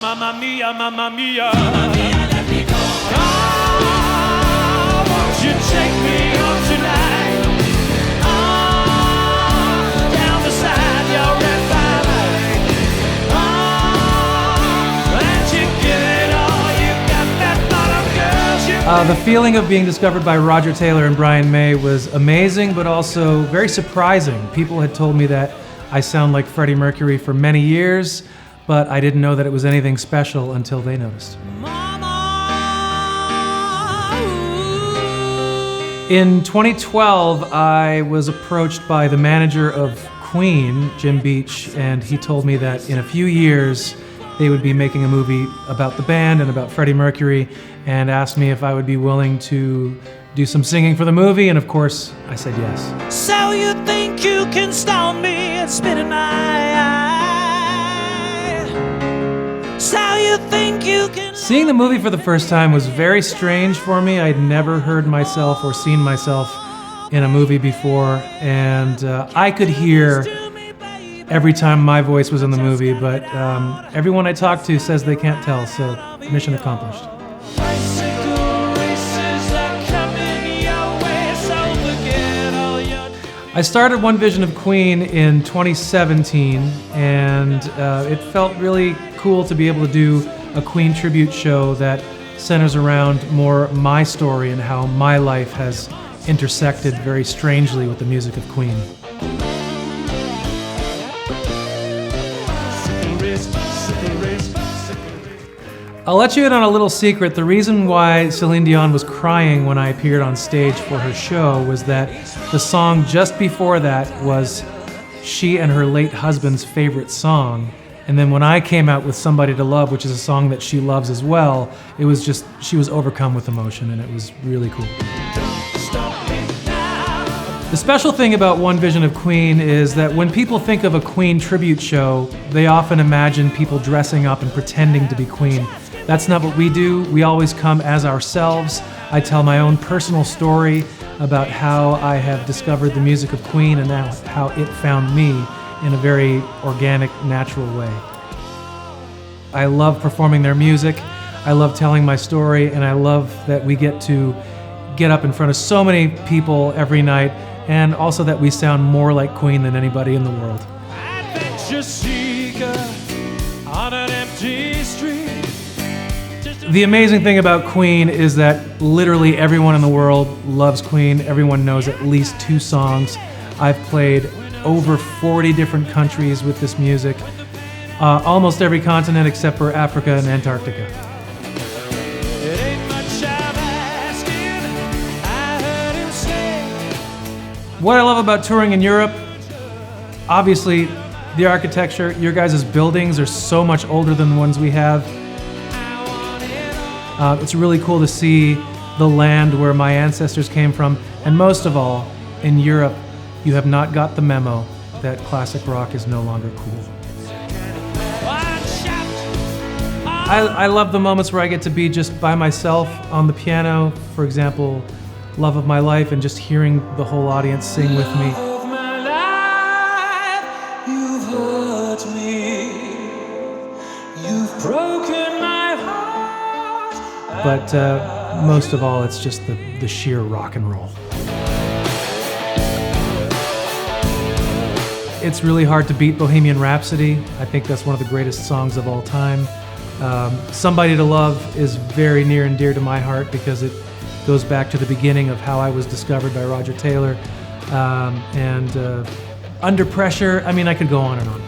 Mamma mia, mamma mia. Mamma mia, let me go. Oh, won't you take me home tonight? Oh, down beside your red fire. Oh, and you give it all. You got that bottom girls. The feeling of being discovered by Roger Taylor and Brian May was amazing, but also very surprising. People had told me that I sound like Freddie Mercury for many years, but I didn't know that it was anything special until they noticed. In 2012, I was approached by the manager of Queen, Jim Beach, and he told me that in a few years they would be making a movie about the band and about Freddie Mercury, and asked me if I would be willing to do some singing for the movie, and of course, I said yes. So you think you can stop me and spit in my eye? So you think you can... Seeing the movie for the first time was very strange for me. I'd never heard myself or seen myself in a movie before, and I could hear every time my voice was in the movie, but everyone I talk to says they can't tell, so mission accomplished. I started One Vision of Queen in 2017, and it felt really cool to be able to do a Queen tribute show that centers around more my story and how my life has intersected very strangely with the music of Queen. I'll let you in on a little secret. The reason why Celine Dion was crying when I appeared on stage for her show was that the song just before that was she and her late husband's favorite song. And then when I came out with Somebody to Love, which is a song that she loves as well, it was just, she was overcome with emotion, and it was really cool. The special thing about One Vision of Queen is that when people think of a Queen tribute show, they often imagine people dressing up and pretending to be Queen. That's not what we do. We always come as ourselves. I tell my own personal story about how I have discovered the music of Queen and how it found me in a very organic, natural way. I love performing their music. I love telling my story, and I love that we get to get up in front of so many people every night, and also that we sound more like Queen than anybody in the world. Adventure seeker on an empty street. The amazing thing about Queen is that literally everyone in the world loves Queen. Everyone knows at least 2 songs. I've played over 40 different countries with this music, almost every continent except for Africa and Antarctica. It ain't much I'm asking, I heard him say. What I love about touring in Europe, obviously the architecture. Your guys' buildings are so much older than the ones we have. It's really cool to see the land where my ancestors came from, and most of all, in Europe, you have not got the memo that classic rock is no longer cool. I love the moments where I get to be just by myself on the piano, for example, Love of My Life, and just hearing the whole audience sing with me. Of my life, you've hurt me, you've broken my heart. But most of all, it's just the sheer rock and roll. It's really hard to beat Bohemian Rhapsody. I think that's one of the greatest songs of all time. Somebody to Love is very near and dear to my heart because it goes back to the beginning of how I was discovered by Roger Taylor. Under Pressure, I mean, I could go on and on.